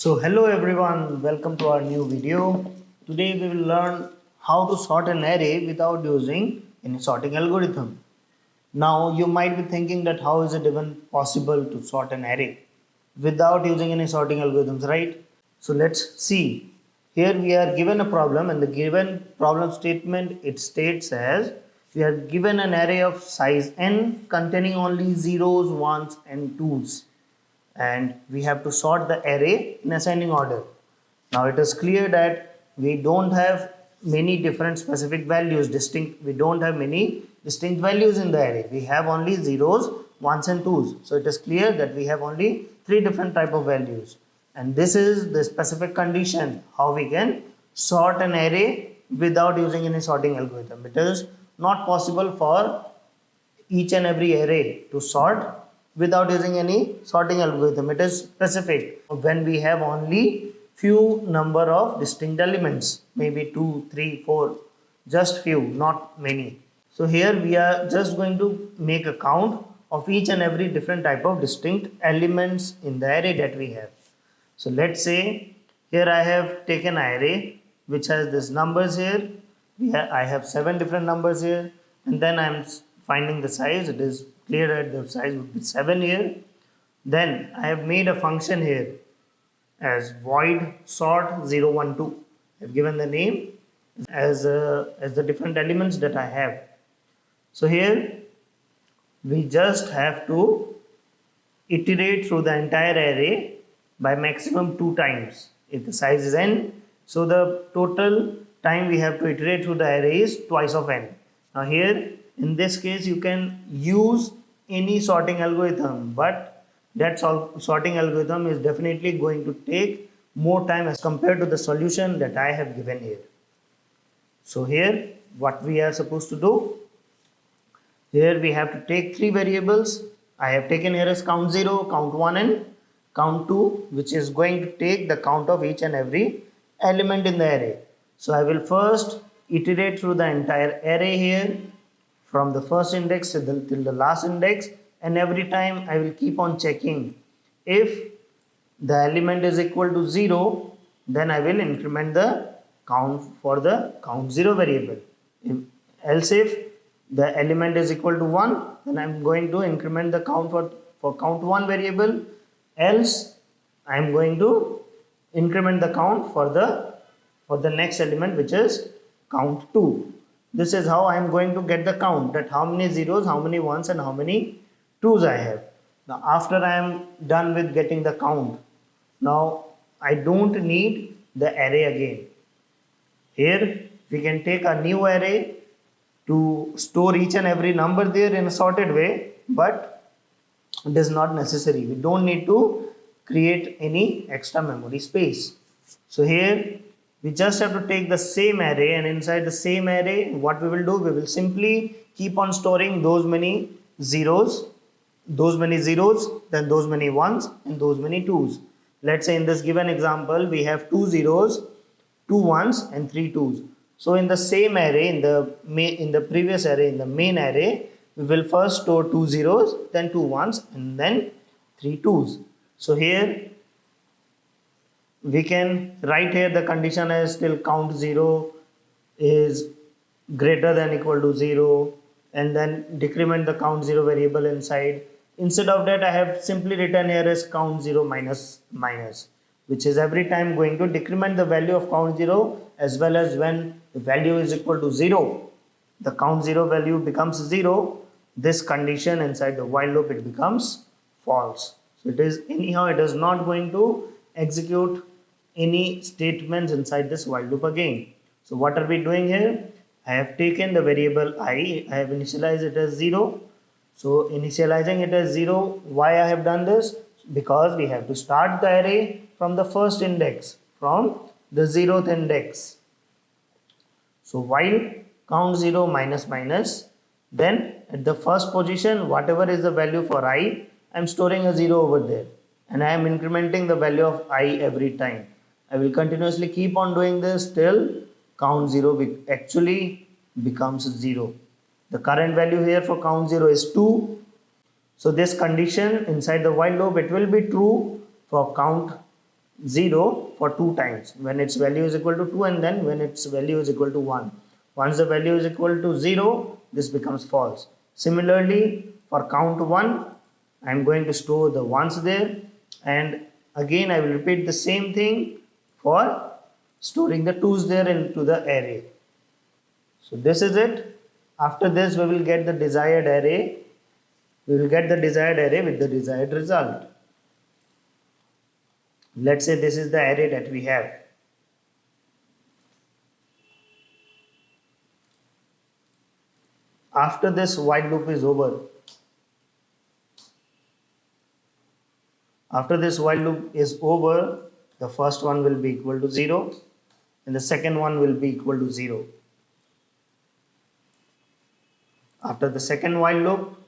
So hello everyone, welcome to our new video. Today we will learn how to sort an array without using any sorting algorithm. Now you might be thinking that how is it even possible to sort an array without using any sorting algorithms, right? So let's see. Here we are given a problem and the given problem statement it states as we are given an array of size n containing only zeros, ones and twos, and we have to sort the array in ascending order. Now it is clear that we don't have many different specific values, we don't have many distinct values in the array. We have only zeros, ones and twos. So it is clear that we have only three different type of values. And this is the specific condition how we can sort an array without using any sorting algorithm. It is not possible for each and every array to sort without using any sorting algorithm. It is specific when we have only few number of distinct elements, maybe 2, 3, 4, just few, not many. So here we are just going to make a count of each and every different type of distinct elements in the array that we have. So let's say here I have taken an array which has these numbers here. I have 7 different numbers here, and then I am finding the size. It is clear that the size would be 7 here. Then I have made a function here as void sort 0, 1, 2. I have given the name as the different elements that I have. So here we just have to iterate through the entire array by maximum 2 times. If the size is n, so the total time we have to iterate through the array is twice of n. Now here in this case you can use any sorting algorithm, but that sorting algorithm is definitely going to take more time as compared to the solution that I have given here. So here what we are supposed to do, here we have to take 3 variables. I have taken here as count 0, count 1 and count 2, which is going to take the count of each and every element in the array. So I will first iterate through the entire array here from the first index till the last index, and every time I will keep on checking. If the element is equal to 0, then I will increment the count for the count 0 variable. Else if the element is equal to 1, then I am going to increment the count for count 1 variable. Else I am going to increment the count for the next element, which is count 2. This is how I am going to get the count, that how many zeros, how many ones and how many twos I have. Now after I am done with getting the count, now I don't need the array again. Here we can take a new array to store each and every number there in a sorted way, but it is not necessary. We don't need to create any extra memory space. So here we just have to take the same array, and inside the same array what we will do, we will simply keep on storing those many zeros, then those many ones and those many twos. Let's say in this given example we have 2 zeros, 2 ones and 3 twos. So in the same array, in the previous array, in the main array, we will first store 2 zeros, then 2 ones and then 3 twos. So here we can write here the condition as till count 0 is greater than equal to 0, and then decrement the count 0 variable inside. Instead of that I have simply written here as count 0 minus minus, which is every time going to decrement the value of count 0, as well as when the value is equal to 0, the count 0 value becomes 0, this condition inside the while loop it becomes false. So it is not going to execute any statements inside this while loop again. So what are we doing here? I have taken the variable I have initialized it as 0. So initializing it as 0, why I have done this? Because we have to start the array from the first index, from the 0th index. So while count 0 minus minus, then at the first position whatever is the value for I am storing a 0 over there, and I am incrementing the value of I every time. I will continuously keep on doing this till count 0 actually becomes 0. The current value here for count 0 is 2. So this condition inside the while loop, it will be true for count 0 for 2 times, when its value is equal to 2 and then when its value is equal to 1. Once the value is equal to 0, this becomes false. Similarly, for count 1, I am going to store the 1's there, and again I will repeat the same thing for storing the 2's there into the array. So this is it. After this we will get the desired array. We will get the desired array with the desired result. Let's say this is the array that we have. After this while loop is over, the first one will be equal to 0 and the second one will be equal to 0. After the second while loop,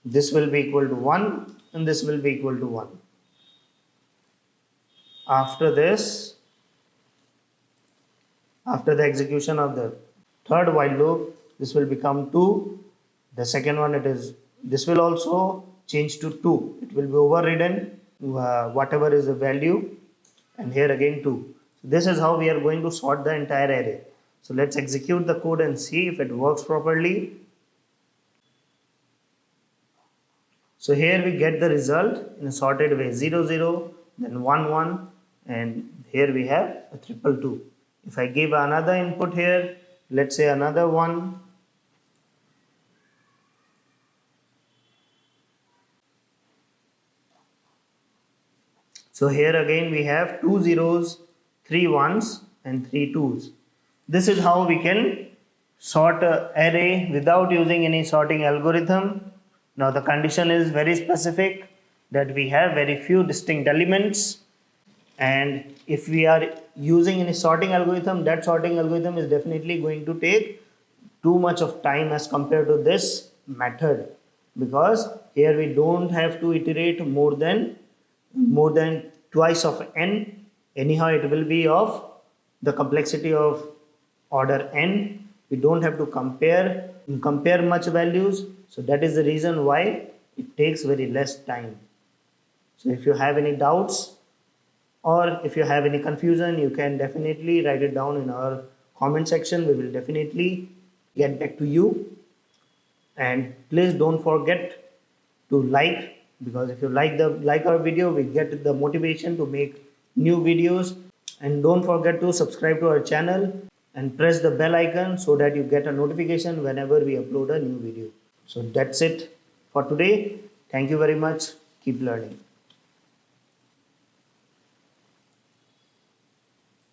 this will be equal to 1 and this will be equal to 1. After this, after the execution of the third while loop, this will become 2. The second one, this will also change to 2. It will be overridden whatever is the value, and here again 2. So this is how we are going to sort the entire array. So let's execute the code and see if it works properly. So here we get the result in a sorted way: 0 0, then 1 1, and here we have a 2 2 2. If I give another input here, let's say another 1, so here again we have 2 zeros, 3 1's and 3 2's. This is how we can sort an array without using any sorting algorithm. Now the condition is very specific, that we have very few distinct elements, and if we are using any sorting algorithm, that sorting algorithm is definitely going to take too much of time as compared to this method, because here we don't have to iterate more than twice of n. Anyhow it will be of the complexity of order n. We don't have to compare much values, so that is the reason why it takes very less time. So if you have any doubts or if you have any confusion, you can definitely write it down in our comment section. We will definitely get back to you. And please don't forget to like, because if you like our video, we get the motivation to make new videos. And don't forget to subscribe to our channel and press the bell icon so that you get a notification whenever we upload a new video. So that's it for today. Thank you very much. Keep learning.